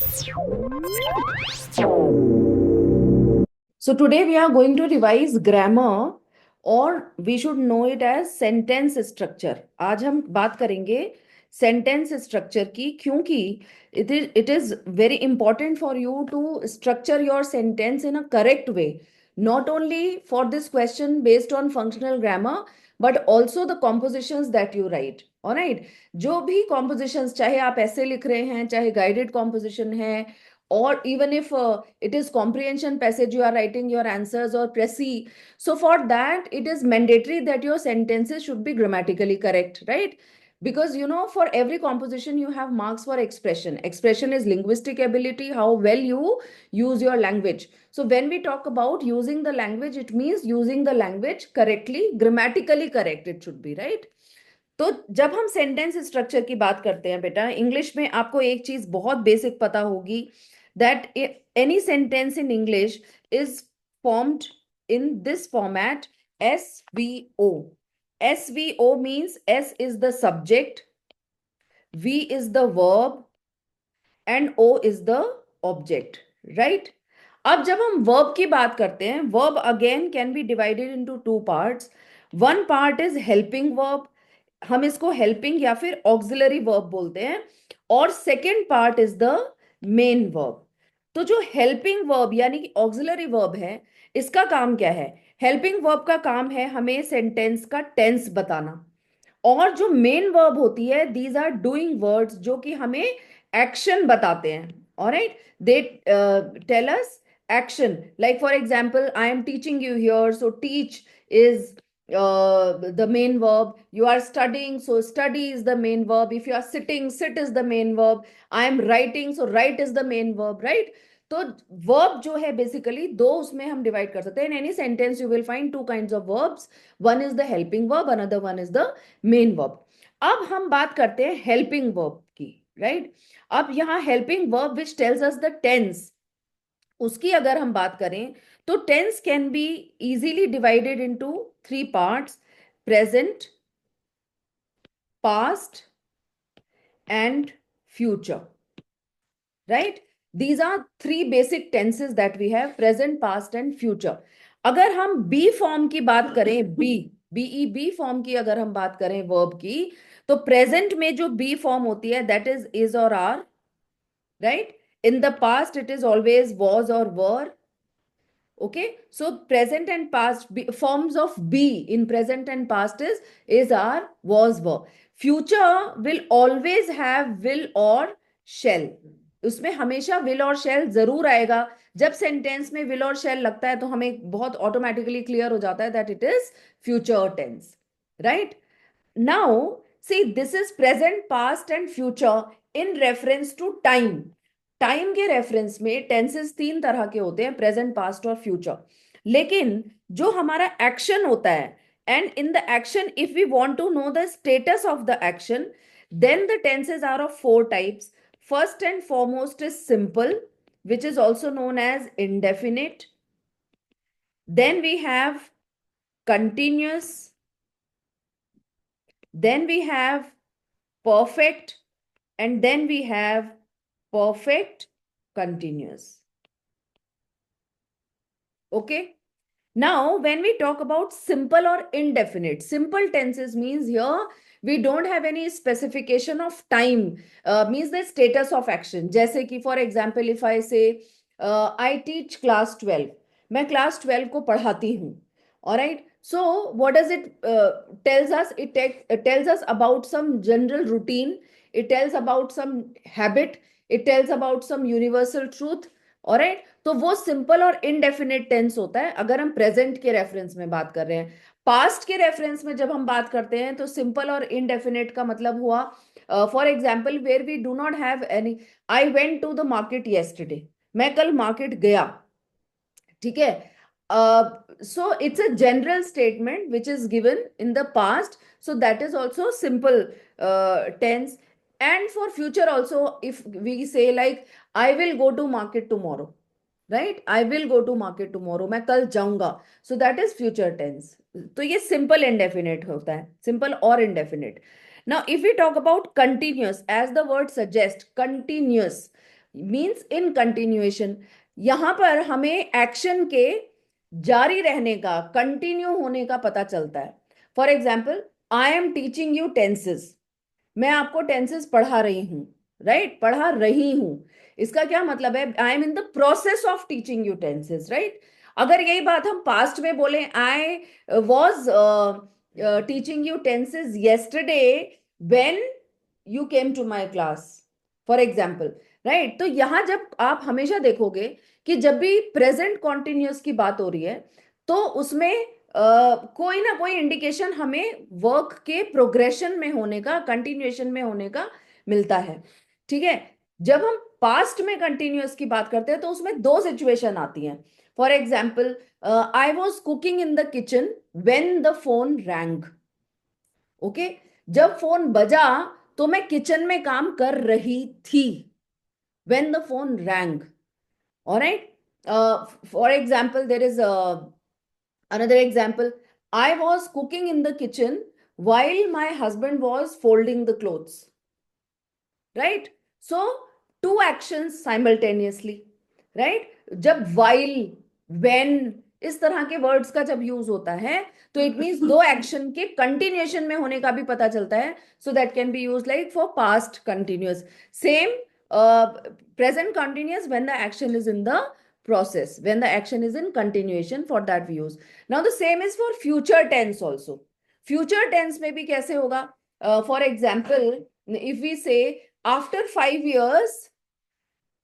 So today we are going to revise grammar or we should know it as sentence structure. आज हम बात करेंगे sentence structure की, क्योंकि it is very important for you to structure your sentence in a correct way, not only for this question based on functional grammar but also the compositions that you write. Alright, जो भी compositions, चाहे आप ऐसे लिख रहे हैं, चाहे guided composition है, or even if it is comprehension passage you are writing your answers or précis, so for that it is mandatory that your sentences should be grammatically correct, right? Because for every composition you have marks for expression is linguistic ability, how well you use your language. So when we talk about using the language, it means using the language correctly, grammatically correct it should be, right? तो जब हम sentence structure की बात करते हैं बेटा, English में आपको एक चीज बहुत बेसिक पता होगी, that any sentence in English is formed in this format, SVO. SVO means S is the subject, V is the verb and O is the object, right? अब जब हम verb की बात करते हैं, verb again can be divided into two parts. One part is helping verb, हम इसको helping या फिर ऑक्सिलरी वर्ब बोलते हैं, और second part is the main verb. तो जो हेल्पिंग वर्ब यानी कि ऑक्सिलरी वर्ब है, इसका काम क्या है? हेल्पिंग वर्ब का काम है हमें सेंटेंस का टेंस बताना, और जो मेन वर्ब होती है, दीज आर डूइंग वर्ड्स, जो कि हमें एक्शन बताते हैं. Alright, they tell us action. Like for example, I am teaching you here, so teach is the main verb. You are studying, so study is the main verb. If you are sitting, sit is the main verb. I am writing, so write is the main verb, right? तो verb जो है basically दो उसमें हम divide कर सकते हैं. In any sentence you will find two kinds of verbs. One is the helping verb, another one is the main verb. अब हम बात करते हैं हेल्पिंग वर्ब की, राइट? अब यहाँ helping verb which tells us the tense, उसकी अगर हम बात करें तो tense can be easily divided into three parts: present, past and future, right? These are three basic tenses that we have: present, past and future. अगर हम B form की बात करें, बी फॉर्म की अगर हम बात करें वर्ब की, तो प्रेजेंट में जो बी फॉर्म होती है दैट इज और are, right? In the past it is always was और were. Okay, so present and past forms of be in present and past is are, was, were. Future will always have will or shall. उसमें हमेशा will और shall जरूर आएगा. जब sentence में will और shall लगता है तो हमें बहुत ऑटोमेटिकली क्लियर हो जाता है that it is future tense, right? Now see, this is present, past and future in reference to time. Time के रेफरेंस में टेंसेस तीन तरह के होते हैं: प्रेजेंट, पास्ट और फ्यूचर. लेकिन जो हमारा एक्शन होता है, and in the action if we want to know the status of the action, then the tenses are of four types. First and foremost is simple, which is also known as indefinite. Then we have continuous. Then we have perfect. And then we have perfect continuous. Okay. Now, when we talk about simple or indefinite, simple tenses means here we don't have any specification of time, means the status of action. जैसे कि for example, if I say I teach class 12, मैं class 12 को पढ़ाती हूँ. All right. So what does it tells us? It tells us about some general routine. It tells about some habit. It tells about some universal truth. Alright, तो वो simple और indefinite tense होता है अगर हम प्रेजेंट के reference में बात कर रहे हैं. पास्ट के रेफरेंस में जब हम बात करते हैं तो सिंपल और इनडेफिनेट का मतलब हुआ, for example, where we do not have any. I went to the market yesterday, मैं कल मार्केट गया. ठीक है. So it's a general statement which is given in the past, so that is also simple tense. And for future also, if we say like I will go to market tomorrow, right? I will go to market tomorrow, मैं कल जाऊंगा, so that is future tense. तो ये simple indefinite होता है, simple और indefinite. Now if we talk about continuous, as the word suggests, continuous, means in continuation. यहां पर हमें एक्शन के जारी रहने का, कंटिन्यू होने का पता चलता है। For example, I am teaching you tenses, मैं आपको टेंसेस पढ़ा रही हूं, राइट, पढ़ा रही हूं। इसका क्या मतलब है? I am in the process of teaching you tenses, right. अगर यही बात हम पास्ट में बोले, I was teaching you tenses yesterday when you came to my class, for example, right. तो यहां जब आप हमेशा देखोगे कि जब भी प्रेजेंट कॉन्टिन्यूअस की बात हो रही है, तो उसमें कोई ना कोई इंडिकेशन हमें वर्क के प्रोग्रेशन में होने का, कंटिन्यूएशन में होने का मिलता है, ठीक है। जब हम पास्ट में कंटिन्यूअस की बात करते हैं तो उसमें दो सिचुएशन आती हैं। For example, I was cooking in the kitchen when the phone wrong. Okay, जब फोन बजा तो मैं किचन में काम कर रही थी, when the phone wrong. Alright, for example, there is another example, I was cooking in the kitchen while my husband was folding the clothes. Right? So, two actions simultaneously. Right? जब while, when इस तरह के words का जब use होता है तो it means दो एक्शन के कंटिन्यूएशन में होने का भी पता चलता है. So that can be use like for past continuous. Same present continuous when the action is in the process, when the action is in continuation, for that we use. Now the same is for future tense also. Future tense में भी कैसे होगा? For example, if we say after 5 years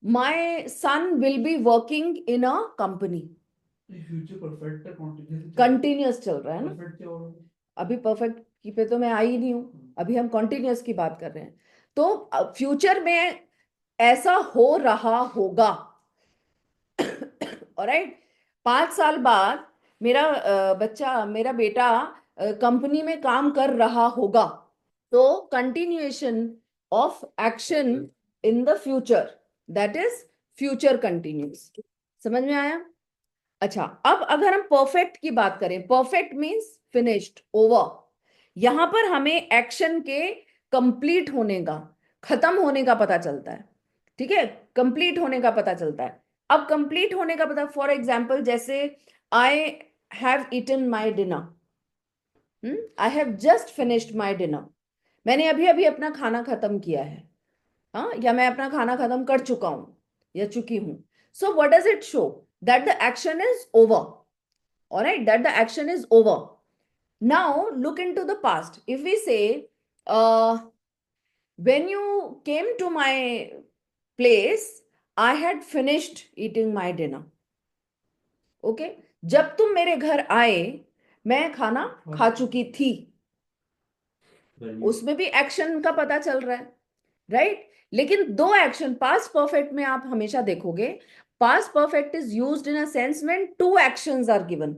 my son will be working in a company. Future perfect continuous चल रहा है ना. Perfect क्या होगा? अभी परफेक्ट की पे तो मैं आई ही नहीं हूं, अभी हम कॉन्टिन्यूअस की बात कर रहे हैं. तो फ्यूचर में ऐसा हो रहा होगा. ऑलराइट, 5 साल बाद मेरा बच्चा, मेरा बेटा कंपनी में काम कर रहा होगा. तो continuation of action in the future, that is future continuous. समझ में आया? अच्छा, अब अगर हम परफेक्ट की बात करें, परफेक्ट मींस फिनिश्ड, ओवर. यहां पर हमें एक्शन के कंप्लीट होने का, खत्म होने का पता चलता है. ठीक है, कंप्लीट होने का पता चलता है. अब कंप्लीट होने का पता, फॉर एग्जाम्पल, जैसे I have eaten my dinner, I have just finished my dinner. मैंने अभी अभी अपना खाना खत्म किया है. हाँ, या मैं अपना खाना खत्म कर चुका हूं या चुकी हूं. So what does it show? That the action is over. Alright, that the action is over. Now look into the past. If we say when you came to my place, I had finished eating my dinner. Okay, जब तुम मेरे घर आए मैं खाना खा चुकी थी. उसमें भी एक्शन का पता चल रहा है, राइट. लेकिन दो एक्शन, पास्ट परफेक्ट में आप हमेशा देखोगे, past perfect is used in a sense when two actions are given.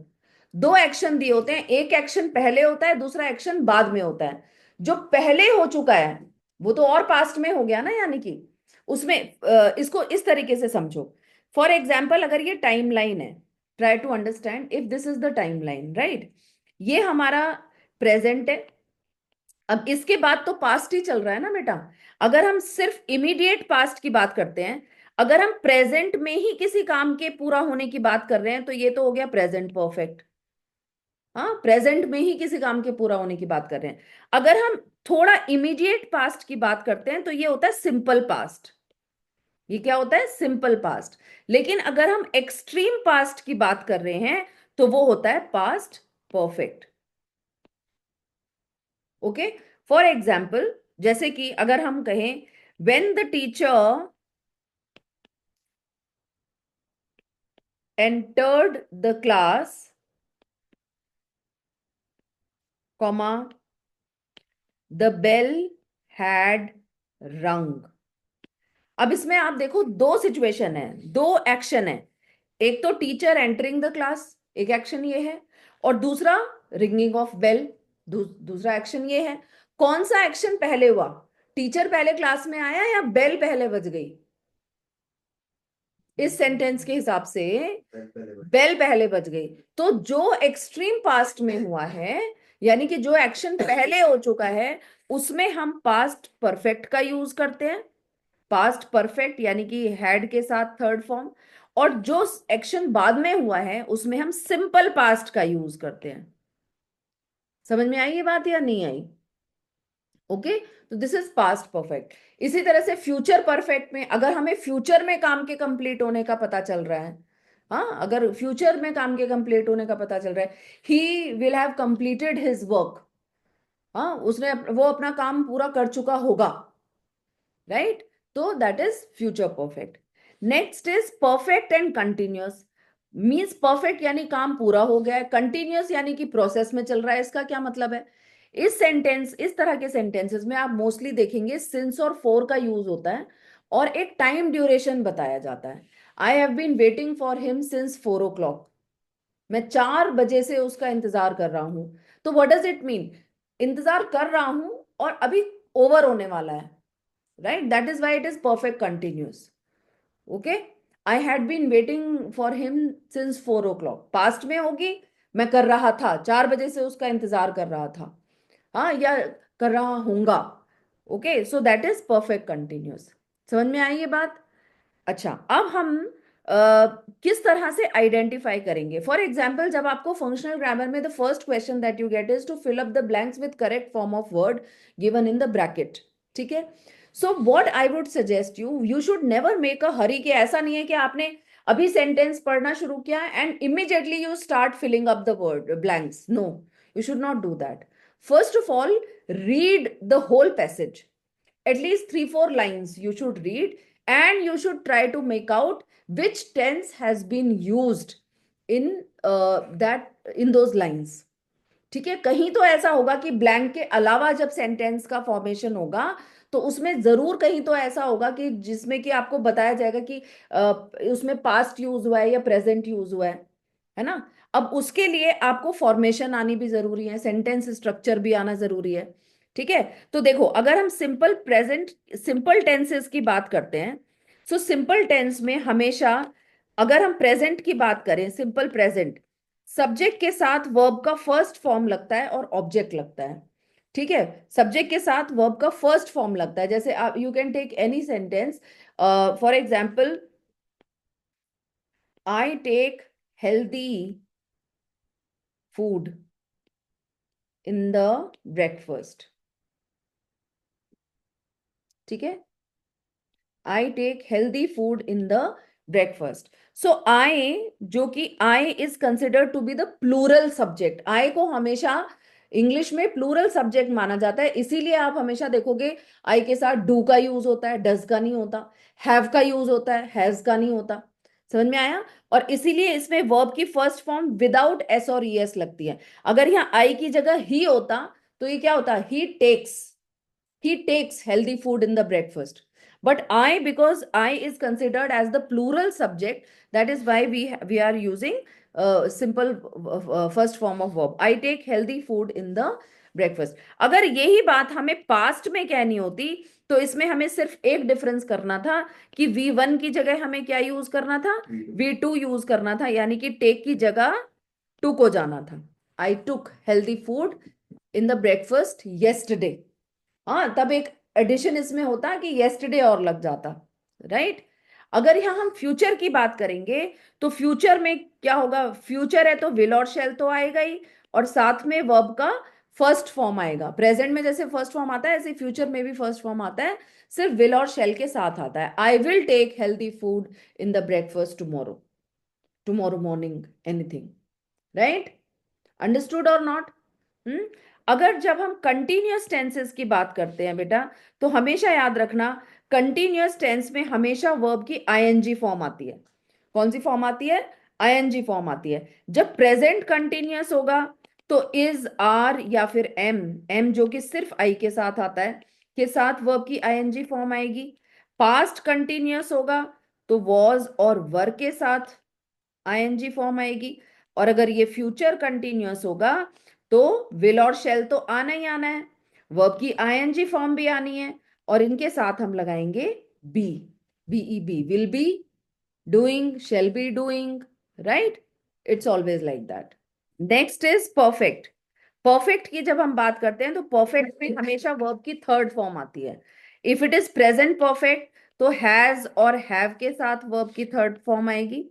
दो एक्शन दिए होते हैं, एक एक्शन पहले होता है, दूसरा एक्शन बाद में होता है. जो पहले हो चुका है वो तो और पास्ट में हो गया ना, यानी कि उसमें इसको इस तरीके से समझो. फॉर एग्जाम्पल, अगर ये टाइम लाइन है, try to understand if this is the time line, right. ये हमारा प्रेजेंट है. अब इसके बाद तो पास्ट ही चल रहा है ना बेटा. अगर हम सिर्फ इमीडिएट पास्ट की बात करते हैं, अगर हम प्रेजेंट में ही किसी काम के पूरा होने की बात कर रहे हैं, तो ये तो हो गया प्रेजेंट परफेक्ट. हाँ, प्रेजेंट में ही किसी काम के पूरा होने की बात कर रहे हैं. अगर हम थोड़ा इमीडिएट पास्ट की बात करते हैं तो ये होता है सिंपल पास्ट. ये क्या होता है? Simple past. लेकिन अगर हम एक्सट्रीम पास्ट की बात कर रहे हैं तो वो होता है past perfect. Okay, for example, जैसे कि अगर हम कहें when the teacher entered the class, comma, the bell had rung. अब इसमें आप देखो दो सिचुएशन है, दो एक्शन है. एक तो टीचर एंटरिंग द क्लास, एक एक्शन ये है, और दूसरा रिंगिंग ऑफ बेल, दूसरा एक्शन ये है. कौन सा एक्शन पहले हुआ? टीचर पहले क्लास में आया या बेल पहले बज गई? इस सेंटेंस के हिसाब से बेल पहले बज गई. तो जो एक्सट्रीम पास्ट में हुआ है, यानी कि जो एक्शन पहले हो चुका है, उसमें हम पास्ट परफेक्ट का यूज करते हैं. पास्ट परफेक्ट यानी कि हैड के साथ थर्ड फॉर्म, और जो एक्शन बाद में हुआ है उसमें हम सिंपल पास्ट का यूज करते हैं। समझ में आई ये बात या नहीं आई? ओके, तो दिस इज पास्ट परफेक्ट। इसी तरह से फ्यूचर परफेक्ट में अगर हमें फ्यूचर में काम के कंप्लीट होने का पता चल रहा है, हाँ, अगर फ्यूचर में काम के कंप्लीट होने का पता चल रहा है, he will have completed his work, हाँ, वो अपना काम पूरा कर चुका होगा, राइट? तो that is future perfect. Next is perfect and continuous. Means perfect यानी काम पूरा हो गया है, कंटिन्यूअस यानी कि प्रोसेस में चल रहा है। इसका क्या मतलब है? इस तरह के सेंटेंसेस में आप मोस्टली देखेंगे सिंस और फोर का यूज होता है और एक टाइम ड्यूरेशन बताया जाता है। I have been waiting for him since 4 o'clock। मैं 4 बजे से उसका इंतजार कर रहा हूं। तो व्हाट डज इट मीन? इंतजार कर रहा हूं और अभी ओवर होने वाला है, right? That is why it is perfect continuous. Okay, I had been waiting for him since 4 o'clock, past में होगी, मैं कर रहा था, 4 बजे से उसका इंतजार कर रहा था, हाँ, या कर रहा हूंगा। Okay, so that is perfect continuous. समझ में आई ये बात? अच्छा, अब हम किस तरह से आइडेंटिफाई करेंगे? फॉर एग्जाम्पल, जब आपको फंक्शनल ग्रामर में the first question that you get is to fill up the blanks with correct form of word given in the bracket. ठीक है, so what I would suggest you, you should never make a hurry, कि ऐसा नहीं है कि आपने अभी sentence पढ़ना शुरू किया and immediately you start filling up the word blanks. No, you should not do that. First of all, read the whole passage, at least 3 4 lines you should read, and you should try to make out which tense has been used in that in those lines। ठीक है, कहीं तो ऐसा होगा कि blank के अलावा जब सेंटेंस का फॉर्मेशन होगा तो उसमें जरूर कहीं तो ऐसा होगा कि जिसमें कि आपको बताया जाएगा कि उसमें पास्ट यूज हुआ है या प्रेजेंट यूज हुआ है ना? अब उसके लिए आपको फॉर्मेशन आनी भी जरूरी है, सेंटेंस स्ट्रक्चर भी आना जरूरी है। ठीक है, तो देखो, अगर हम सिंपल टेंसेस की बात करते हैं, सो सिंपल टेंस में हमेशा, अगर हम प्रेजेंट की बात करें, सिंपल प्रेजेंट, सब्जेक्ट के साथ वर्ब का फर्स्ट फॉर्म लगता है और ऑब्जेक्ट लगता है। ठीक है, सब्जेक्ट के साथ वर्ब का फर्स्ट फॉर्म लगता है। जैसे आप, you can take any sentence, for example, I take healthy food in the breakfast. ठीक है, I take healthy food in the breakfast. So I, जो कि I is considered to be the plural subject, I को हमेशा English में plural subject माना जाता है, इसीलिए आप हमेशा देखोगे आई के साथ डू का यूज होता है, डज का नहीं होता, हैव का यूज होता है, हैज का नहीं होता। समझ में आया? और इसीलिए इसमें वर्ब की फर्स्ट फॉर्म विदाउट एस और ई एस लगती है। अगर यहाँ आई की जगह ही होता तो ये क्या होता? he takes healthy food in the breakfast. But I, because I is considered as the plural subject, that is why we are using simple first form of verb, I take healthy food in the breakfast। अगर यही बात हमें past में कहनी होती तो इसमें हमें सिर्फ एक डिफरेंस करना था कि V1 की जगह हमें क्या यूज करना था? V2 यूज करना था, यानी कि टेक की जगह टू को जाना था। I took healthy food in the breakfast yesterday. हाँ, तब एक एडिशन इसमें होता कि येस्टरडे और लग जाता, राइट? अगर यहाँ हम फ्यूचर की बात करेंगे तो फ्यूचर में क्या होगा? फ्यूचर है तो विल और शेल तो आएगा ही, और साथ में वर्ब का फर्स्ट फॉर्म आएगा। प्रेजेंट में जैसे फर्स्ट फॉर्म आता है ऐसे फ्यूचर में भी फर्स्ट फॉर्म आता है, सिर्फ विल और शेल के साथ आता है। I will take healthy food in the breakfast tomorrow, tomorrow morning, anything, right? Understood और नॉट? हम्म। अगर जब हम कंटिन्यूअस टेंसेस की बात करते हैं बेटा, तो हमेशा याद रखना, कंटिन्यूअस टेंस में हमेशा वर्ब की आईएनजी फॉर्म आती है। कौन सी फॉर्म आती है? आईएनजी फॉर्म आती है। जब प्रेजेंट कंटिन्यूअस होगा तो इज, आर या फिर एम, एम जो कि सिर्फ आई के साथ आता है, के साथ वर्ब की आईएनजी फॉर्म आएगी। पास्ट कंटिन्यूअस होगा तो वॉज और वर के साथ आईएनजी फॉर्म आएगी। और अगर ये फ्यूचर कंटिन्यूअस होगा तो विल और शेल तो आना ही आना है, वर्ब की आईएनजी फॉर्म भी आनी है, और इनके साथ हम लगाएंगे be, be, be, will be doing, shall be doing, right? It's always like that. Next is perfect. Perfect की जब हम बात करते हैं तो परफेक्ट में हमेशा वर्ब की थर्ड फॉर्म आती है। If it is present perfect तो हैज और हैव के साथ वर्ब की थर्ड फॉर्म आएगी।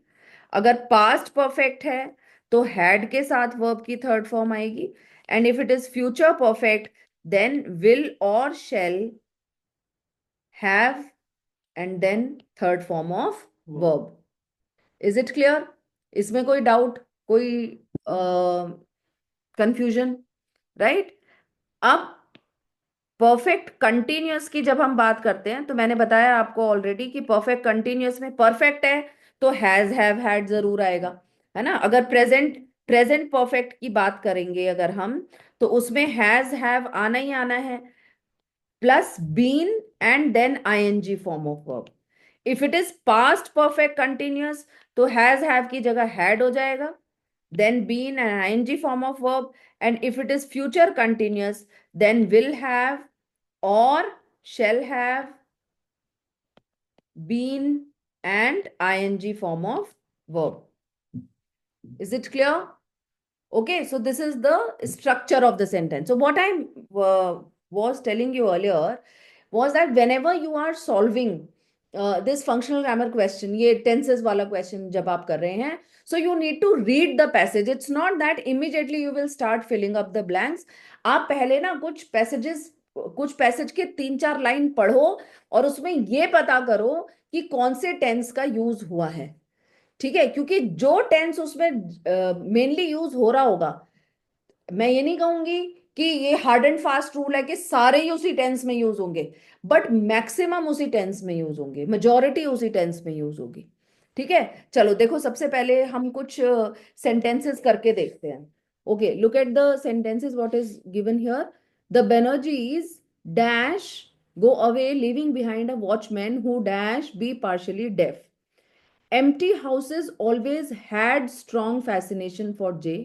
अगर पास्ट परफेक्ट है तो हैड के साथ वर्ब की थर्ड फॉर्म आएगी। And if it is future perfect then will और shall have and then third form of verb. Is it clear? इसमें कोई डाउट, कोई कंफ्यूजन? राइट। अब परफेक्ट कंटिन्यूअस की जब हम बात करते हैं तो मैंने बताया आपको ऑलरेडी कि परफेक्ट कंटिन्यूअस में परफेक्ट है तो हैज हैव हैड जरूर आएगा, है ना। अगर प्रेजेंट प्रेजेंट परफेक्ट की बात करेंगे अगर हम, तो उसमें हैज हैव आना ही आना है, plus been and then ING form of verb. If it is past perfect continuous तो हैज हैव की जगह हैड हो जाएगा, then been an ing form of verb. And if it is future continuous, then will have or shall have been and ing form of verb. Is it clear? Okay, so this is the structure of the sentence. So what I was telling you earlier was that whenever you are solving this functional grammar question, ये tenses वाला question जब आप कर रहे हैं, so you need to read the passage. It's not that immediately you will start filling up the blanks. आप पहले ना कुछ पैसेज के 3-4 लाइन पढ़ो और उसमें ये पता करो कि कौन से टेंस का यूज हुआ है। ठीक है, क्योंकि जो टेंस उसमें मेनली यूज हो रहा होगा, मैं ये नहीं कहूंगी कि ये हार्ड एंड फास्ट रूल है कि सारे ही उसी टेंस में यूज होंगे, बट मैक्सिमम उसी टेंस में यूज होंगे, मेजॉरिटी उसी टेंस में यूज होगी। ठीक है, चलो देखो, सबसे पहले हम कुछ सेंटेंसेस करके देखते हैं। Okay, look at the sentences what is given here. The Banerjees dash go away living behind a watchman who dash be partially deaf. Empty houses always had strong fascination for Jay.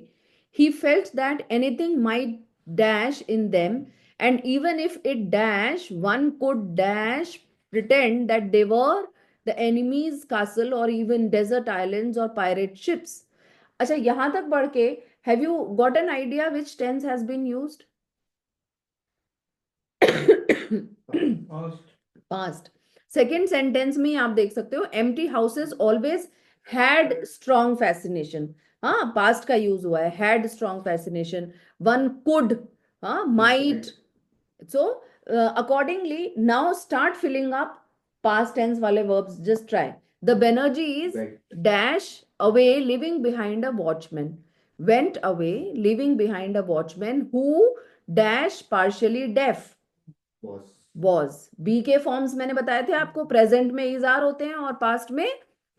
He felt that anything might dash in them, and even if it dash, one could dash pretend that they were the enemy's castle or even desert islands or pirate ships. अच्छा, यहां तक बढ़ के have you got an idea which tense has been used? Past. Past. Second sentence में आप देख सकते हो empty houses always had strong fascination. हाँ, पास्ट का यूज हुआ है, had strong fascination. One could, हाँ, might. So accordingly now start filling up past tense वाले verbs. Just try. The Banerjees dash away living behind a watchman, went away living behind a watchman who dash partially deaf was. Be के forms मैंने बताए थे आपको, present में is are होते हैं और पास्ट में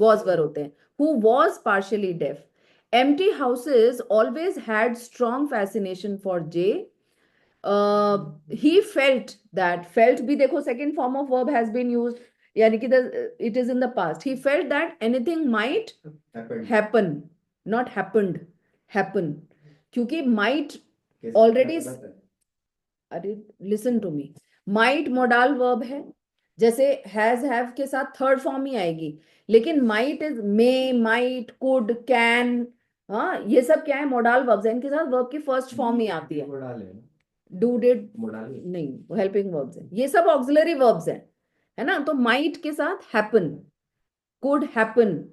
वॉज वर होते हैं। Who was partially deaf. Empty houses always had strong fascination for J. He felt that, felt भी देखो second form of verb has been used, यानी कि it is in the past. He felt that anything might happen, not happened, happen, क्योंकि might already, अरे listen to me, might modal verb है, जैसे has have के साथ third form ही आएगी, लेकिन might is may, might, could, can. हाँ, ये सब क्या है, मोडाल वर्ब्स है, इनके साथ वर्ब की फर्स्ट फॉर्म ही आती है। डू डिड नहीं, हेल्पिंग वर्ब्स है, ये सब ऑक्सिलरी वर्ब्स हैं, है ना। तो माइट के साथ happen, could happen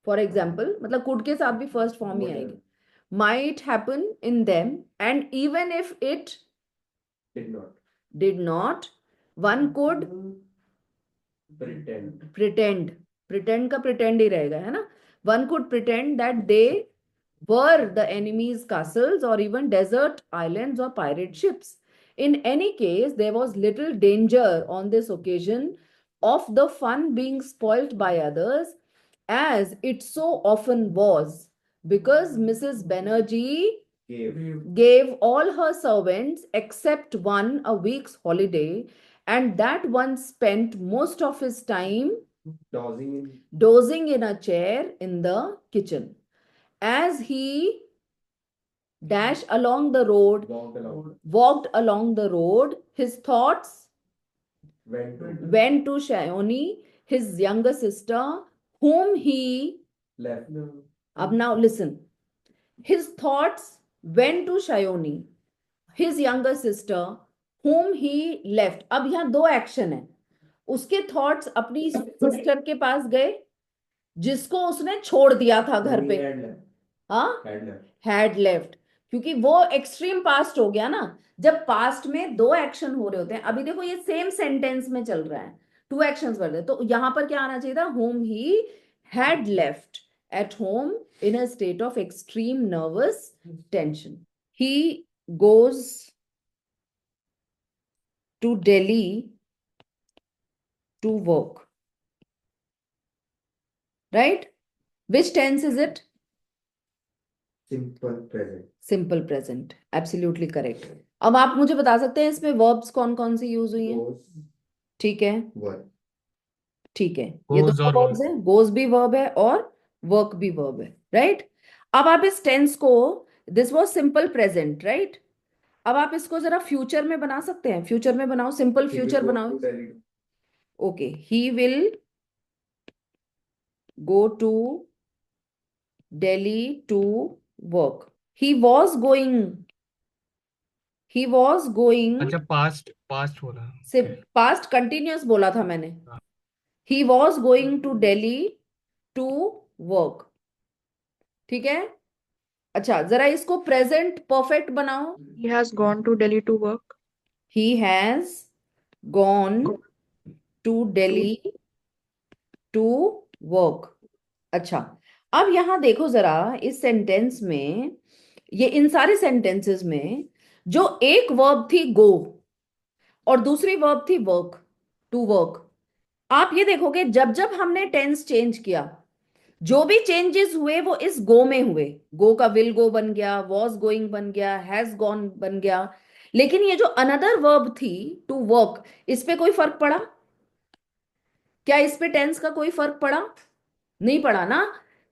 for example, मतलब कुड के साथ भी फर्स्ट फॉर्म ही आएगी। Might happen in them and even if it did not, one could pretend का pretend ही रहेगा, है ना। one could pretend that they were the enemy's castles or even desert islands or pirate ships. In any case, there was little danger on this occasion of the fun being spoilt by others, as it so often was, because Mrs. Banerjee gave all her servants except one a week's holiday, and that one spent most of his time dozing in a chair in the kitchen. As he dashed along the road, walked along the road, his thoughts went to Shayoni, his younger sister, whom he left. Ab now listen. His thoughts went to Shayoni, his younger sister, whom he left. अब यहाँ दो action है, उसके thoughts अपनी sister के पास गए जिसको उसने छोड़ दिया था घर पे। हाँ, हैड लेफ्ट, क्योंकि वो एक्सट्रीम पास्ट हो गया ना। जब पास्ट में दो एक्शन हो रहे होते हैं, अभी देखो ये सेम सेंटेंस में चल रहा है, टू एक्शंस बढ़ रहे, तो यहां पर क्या आना चाहिए था, home he had left at home in a state of extreme nervous tension. He goes to Delhi to work, right? Which tense is it? Simple present. Simple present, absolutely correct. अब आप मुझे बता सकते हैं इसमें वर्ब्स कौन कौन सी यूज हुई हैं? ठीक है, वर्क। ठीक है, ये गोज दोनों और वर्ब्स वर्क। हैं, गोज भी वर्ब है और वर्क भी वर्ब है, राइट? अब आप इस टेंस को, this was simple present, right? अब आप इसको जरा फ्यूचर में बना सकते हैं, फ्यूचर में बनाओ, सिंपल फ्यूचर बनाओ। Okay, he will go to Delhi to work. He was going, he was going, अच्छा, पास्ट पास्ट हो रहा से है। पास्ट कंटिन्यूअस बोला था मैंने। हाँ। He was going to Delhi to work, ठीक है? अच्छा, जरा इसको प्रेजेंट परफेक्ट बनाओ। He has gone to Delhi to work. He has gone to To Delhi to work. अच्छा, अब यहां देखो जरा इस सेंटेंस में, ये इन सारे सेंटेंसेस में जो एक वर्ब थी गो और दूसरी वर्ब थी वर्क, टू वर्क, आप ये देखोगे जब जब हमने टेंस चेंज किया, जो भी चेंजेस हुए वो इस गो में हुए। गो का विल गो बन गया, वॉज गोइंग बन गया, हैज गॉन बन गया। लेकिन ये जो अनदर वर्ब थी टू वर्क, इस पे कोई फर्क पड़ा? क्या इस पे टेंस का कोई फर्क पड़ा? नहीं पड़ा ना,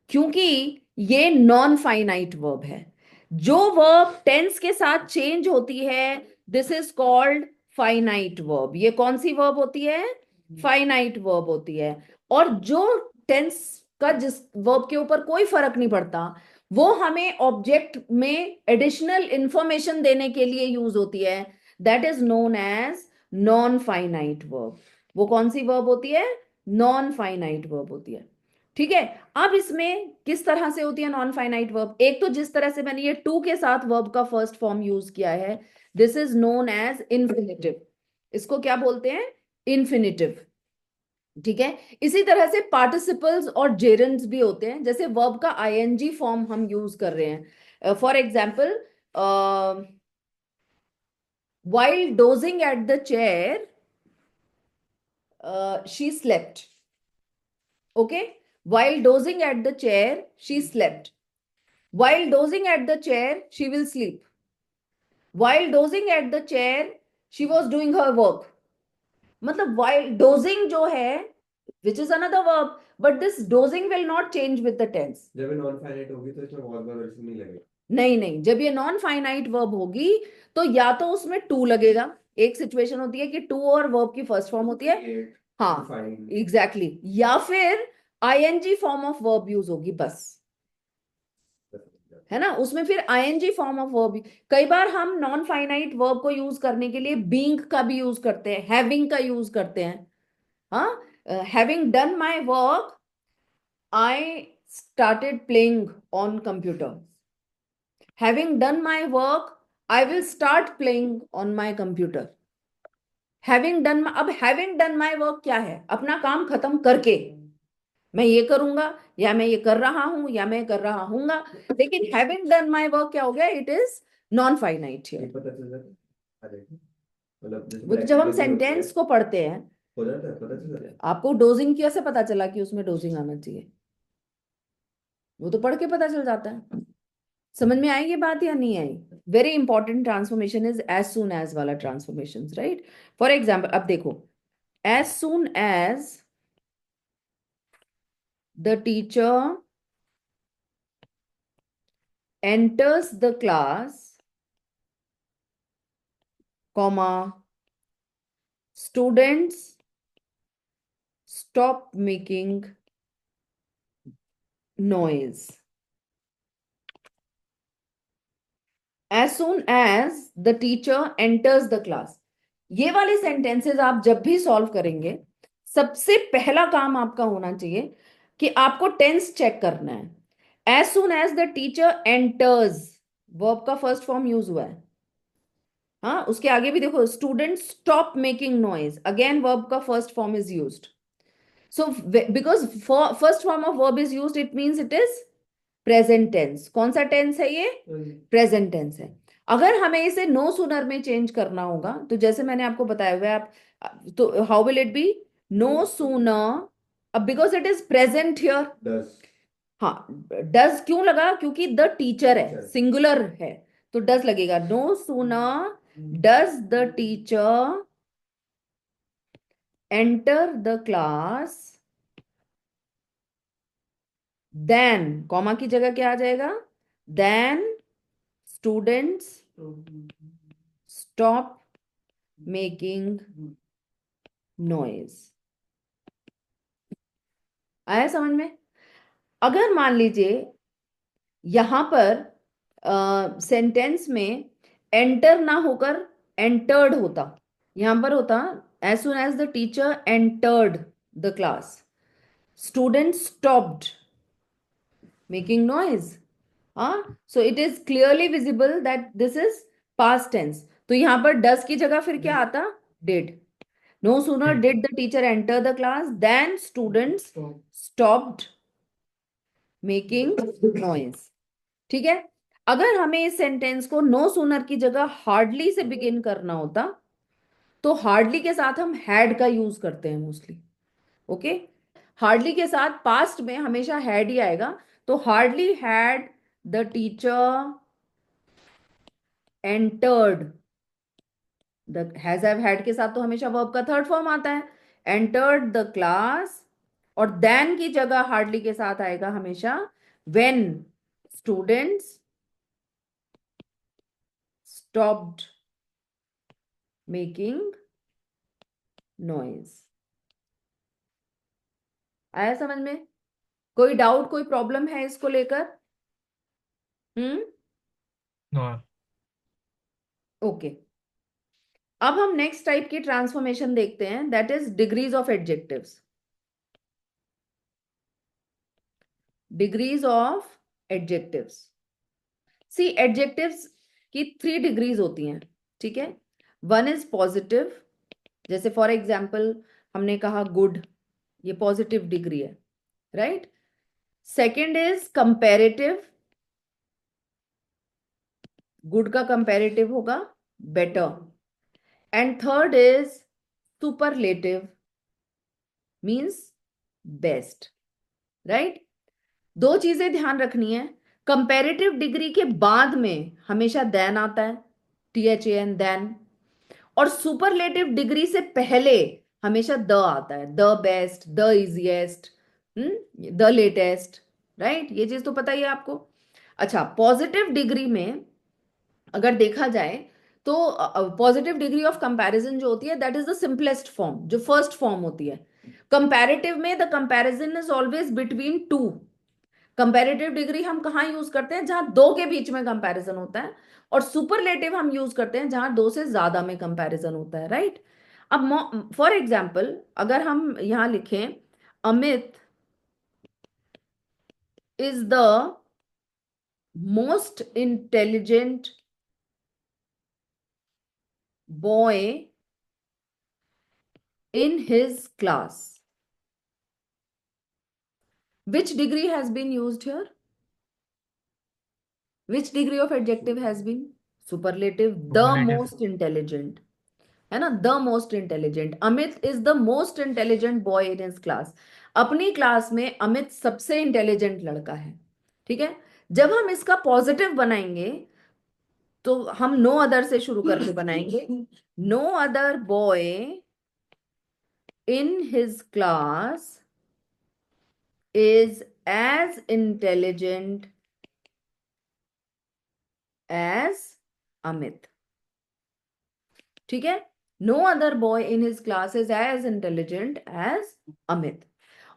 क्योंकि ये नॉन फाइनाइट वर्ब है। जो वर्ब टेंस के साथ चेंज होती है, this is called finite verb. ये कौन सी वर्ब होती है? फाइनाइट वर्ब होती है। और जो टेंस का, जिस वर्ब के ऊपर कोई फर्क नहीं पड़ता, वो हमें ऑब्जेक्ट में एडिशनल इंफॉर्मेशन देने के लिए यूज होती है, that is known as non finite verb. वो कौन सी वर्ब होती है? नॉन फाइनाइट वर्ब होती है, ठीक है? अब इसमें किस तरह से होती है नॉन फाइनाइट वर्ब? एक तो जिस तरह से मैंने ये टू के साथ वर्ब का फर्स्ट फॉर्म यूज किया है, this is known as infinitive. इसको क्या बोलते हैं? इन्फिनिटिव, ठीक है? इसी तरह से पार्टिसिपल्स और जेरेंड्स भी होते हैं। जैसे वर्ब का आईएनजी फॉर्म हम यूज कर रहे हैं, for example, while dozing at the chair, she slept. Okay? While dozing at the chair, she slept. While dozing at the chair, she will sleep. While dozing at the chair, she was doing her work. मतलब while dozing जो है, which is another verb, but this dozing will not change with the tense. जब ये non finite होगी तो इसमें बहुत बार वैसे नहीं लगेगा। नहीं नहीं, जब ये नॉन फाइनाइट वर्ब होगी तो या तो उसमें टू लगेगा, एक सिचुएशन होती है कि टू और वर्ब की फर्स्ट फॉर्म होती है, हाँ एग्जैक्टली exactly. या फिर ING form of verb use होगी बस, है ना? उसमें फिर आईएनजी फॉर्म ऑफ वर्ब। कई बार हम नॉन फाइनाइट वर्ब को यूज करने के लिए बीइंग का भी यूज करते हैं, हैविंग का यूज करते हैं। हाँ, having done my work, I started playing on computer. Having done my work, I will start playing on my computer. अब having done my work क्या है? अपना काम खत्म करके मैं ये करूंगा, या मैं ये कर रहा हूं, या मैं कर रहा हूंगा। लेकिन having done my work क्या हो गया? It is non finite here. पता चल जाता है। मतलब जैसे वो तो जब हम practically होता है, सेंटेंस को पढ़ते हैं, हो जाता है, पता चल जाता है। आपको डोजिंग कैसे पता चला कि उसमें डोजिंग आना चाहिए? वो तो पढ़ के पता चल जाता है। समझ में आई ये बात या नहीं आई? Very important transformation is as soon as वाला ट्रांसफॉर्मेशन, राइट? फॉर एग्जाम्पल, अब देखो, as soon as the teacher enters the class, comma, students stop making noise. As soon as the teacher enters the class, ये वाले sentences आप जब भी solve करेंगे सबसे पहला काम आपका होना चाहिए कि आपको टेंस चेक करना है। As soon as the teacher enters, verb का फर्स्ट फॉर्म यूज हुआ है। हाँ, उसके आगे भी देखो, student stop making noise, again verb का first form is used. So, because first form of verb is used, it means it is present tense. कौन सा tense है ये? Present tense है। अगर हमें इसे no sooner में चेंज करना होगा, तो जैसे मैंने आपको बताया हुआ है, आप तो how will it be? No sooner, अब because it is present here, does हाँ, does क्यों लगा? क्योंकि the teacher है, Teacher. singular है, तो does लगेगा। No sooner does the teacher enter the class, then comma की जगह क्या आ जाएगा? Then students stop making noise. आया समझ में? अगर मान लीजिए यहां पर सेंटेंस में एंटर ना होकर एंटर्ड होता, यहां पर होता as soon as the teacher entered the class, student stopped making noise. हाँ, so it is clearly visible that this is past tense. तो यहां पर डस की जगह फिर क्या आता? Did. No sooner did the teacher enter the class then students stopped making noise. ठीक है। अगर हमें इस सेंटेंस को नो सूनर की जगह हार्डली से बिगिन करना होता, तो हार्डली के साथ हम हैड का यूज करते हैं मोस्टली। ओके, हार्डली के साथ पास्ट में हमेशा हैड ही आएगा। तो hardly had the teacher entered the, has have had के साथ तो हमेशा वर्ब का थर्ड फॉर्म आता है, एंटर्ड द क्लास। और देन की जगह हार्डली के साथ आएगा हमेशा when students stopped making noise. आया समझ में? कोई डाउट, कोई प्रॉब्लम है इसको लेकर? नो। ओके, अब हम नेक्स्ट टाइप की ट्रांसफॉर्मेशन देखते हैं, that is degrees of adjectives. Degrees of adjectives. See, adjectives की 3 डिग्रीज होती हैं। ठीक है, वन इज पॉजिटिव, जैसे फॉर एग्जाम्पल हमने कहा गुड, ये पॉजिटिव डिग्री है, right? Second is comparative, good का कंपैरेटिव होगा better. And third is superlative, means best, right? दो चीजें ध्यान रखनी है, कंपैरेटिव डिग्री के बाद में हमेशा देन आता है, THAN, देन। और सुपरलेटिव डिग्री से पहले हमेशा द आता है, the best, the easiest, the latest, right? ये चीज तो पता ही है आपको। अच्छा, पॉजिटिव डिग्री में अगर देखा जाए तो पॉजिटिव डिग्री ऑफ कंपैरिजन जो होती है, that is the simplest form, जो फर्स्ट फॉर्म होती है। कंपैरेटिव में the comparison is always between two. Comparative degree हम कहाँ यूज करते हैं? जहां दो के बीच में कंपैरिजन होता है। और सुपरलेटिव हम यूज करते हैं जहां दो से ज्यादा में कंपैरिजन होता है, राइट? अब फॉर एग्जाम्पल अगर हम यहां लिखें Amit is the most intelligent boy in his class, which degree has been used here? Which degree of adjective has been? Superlative, the Superlative. most intelligent, है ना? the most intelligent, Amit is the most intelligent boy in his class। अपनी class में अमित सबसे intelligent लड़का है। ठीक है, जब हम इसका पॉजिटिव बनाएंगे तो हम नो अदर से शुरू करके बनाएंगे, no other boy in his class is as intelligent as Amit। ठीक है, no other boy in his class is as intelligent as Amit.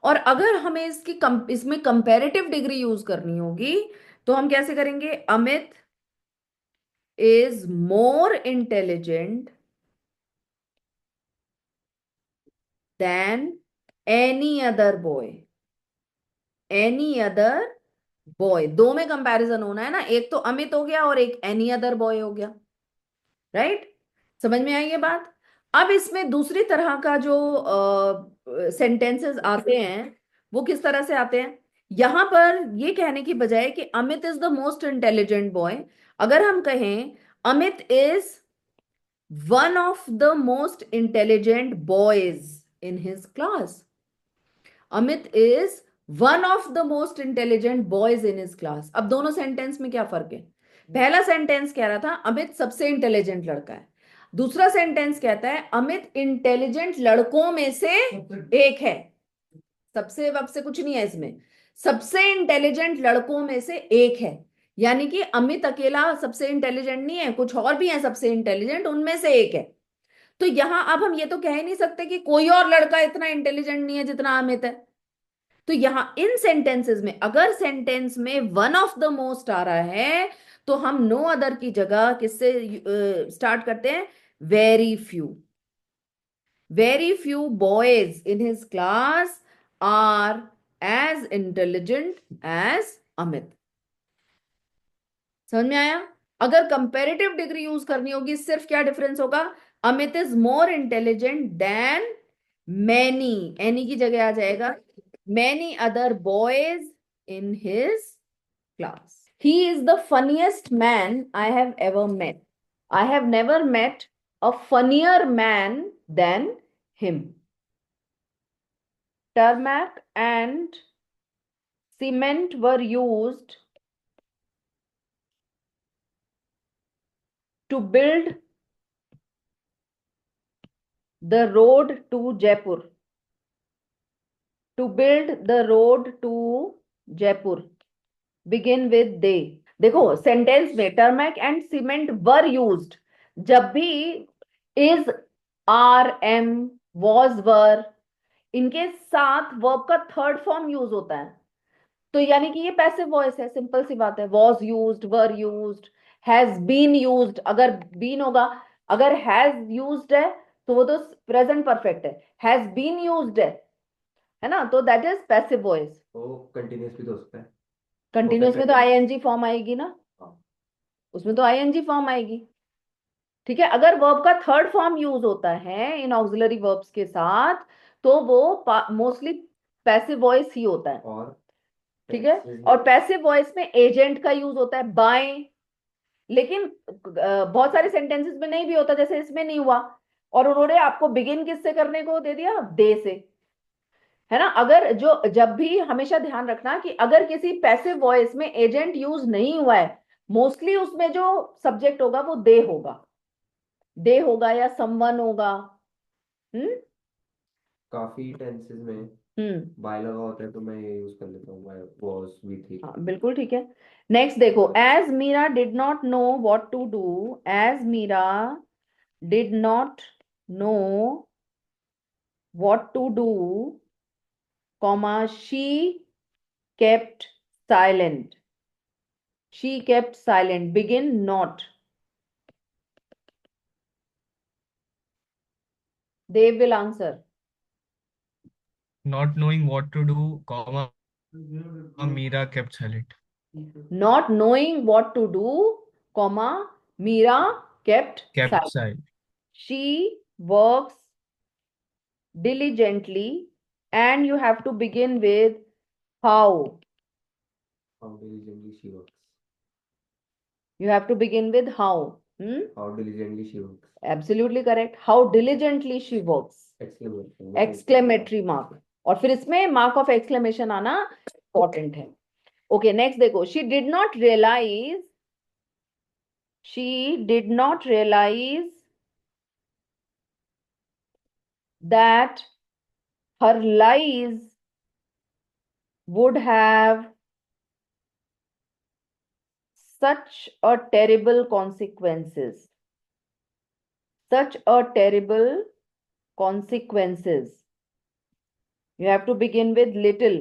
और अगर हमें इसमें कंपैरेटिव डिग्री यूज करनी होगी तो हम कैसे करेंगे? Amit is more intelligent then any other boy, any other boy, दो में कंपैरिजन होना है ना, एक तो अमित हो गया और एक एनी अदर बॉय हो गया, राइट? समझ में आई ये बात? अब इसमें दूसरी तरह का जो सेंटेंसेस आते हैं वो किस तरह से आते हैं? यहां पर ये कहने की बजाय कि Amit is the most intelligent boy, अगर हम कहें Amit is one of the most intelligent boys in his class, Amit is one of the most intelligent boys in his class. अब दोनों सेंटेंस में क्या फर्क है? पहला सेंटेंस कह रहा था अमित सबसे इंटेलिजेंट लड़का है, दूसरा सेंटेंस कहता है अमित इंटेलिजेंट लड़कों में से एक है। सबसे वब से कुछ नहीं है इसमें, सबसे इंटेलिजेंट लड़कों में से एक है, यानी कि अमित अकेला सबसे इंटेलिजेंट नहीं है, कुछ और भी है सबसे इंटेलिजेंट, उनमें से एक है। तो यहां अब हम ये तो कह ही नहीं सकते कि कोई और लड़का इतना इंटेलिजेंट नहीं है जितना अमित है। तो यहां इन सेंटेंसेस में अगर सेंटेंस में वन ऑफ द मोस्ट आ रहा है तो हम नो अदर की जगह किससे स्टार्ट करते हैं? Very few, very few boys in his class are as intelligent as Amit. समझ में आया? अगर कंपेरेटिव डिग्री यूज करनी होगी सिर्फ क्या डिफरेंस होगा? Amit is more intelligent then many, any की जगह आ जाएगा many other boys in his class. He is the funniest man I have ever met. I have never met a funnier man than him. Tarmac and cement were used to build the road to Jaipur. To build the road to Jaipur. Begin with they. देखो sentence में tarmac and cement were used, जब भी is, are, M, was, वर, इनके साथ verb का third form use होता है, तो यानी कि ये पैसिव वॉइस है, सिंपल सी बात है। Was used, were used, has been used, अगर बीन होगा, अगर हैज यूज्ड है तो वो तो present perfect has been used है ना, तो दैट इज पैसिव वॉइस। वो कंटिन्यूअस भी तो हो सकता है। कंटिन्यूस में तो आईएनजी फॉर्म आएगी ना, हाँ। उसमें तो आईएनजी फॉर्म आएगी, ठीक है। अगर वर्ब का थर्ड फॉर्म यूज होता है इन ऑक्सिलरी वर्ब्स के साथ तो वो मोस्टली पैसिव वॉइस ही होता है, और ठीक है। और पैसिव वॉइस में एजेंट का यूज होता है बाय, लेकिन बहुत सारे सेंटेंसेस में नहीं भी होता, जैसे इसमें नहीं हुआ, और उन्होंने आपको बिगिन किससे करने को दे दिया? दे से, है ना। अगर जो जब भी हमेशा ध्यान रखना कि अगर किसी पैसिव वॉइस में एजेंट यूज नहीं हुआ है, मोस्टली उसमें जो सब्जेक्ट होगा वो दे होगा, दे होगा या समवन होगा। काफी टेंसेस में बाय लगा होता है तो मैं ये यूज कर लेता हूँ, बाय वाज वी थी। हाँ बिल्कुल ठीक है। नेक्स्ट देखो, as Meera did not know what to do, as Meera did not know what to do, comma she kept silent, she kept silent, begin not. They will answer. Not knowing what to do, comma, Meera kept silent. Not knowing what to do, comma, Meera kept Kept silent. silent. She works diligently, and you have to begin with how. How diligently she works. You have to begin with how. How diligently she works. Absolutely correct. How diligently she works. Exclamation. Exclamatory mark. और फिर इसमें mark of exclamation आना important है। Okay next देखो, she did not realize that her lies would have such a terrible consequences. Such a terrible consequences. You have to begin with little.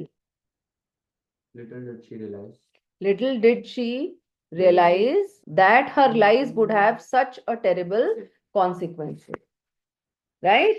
Little did she realize. Little did she realize that her lies would have such a terrible consequences. Right?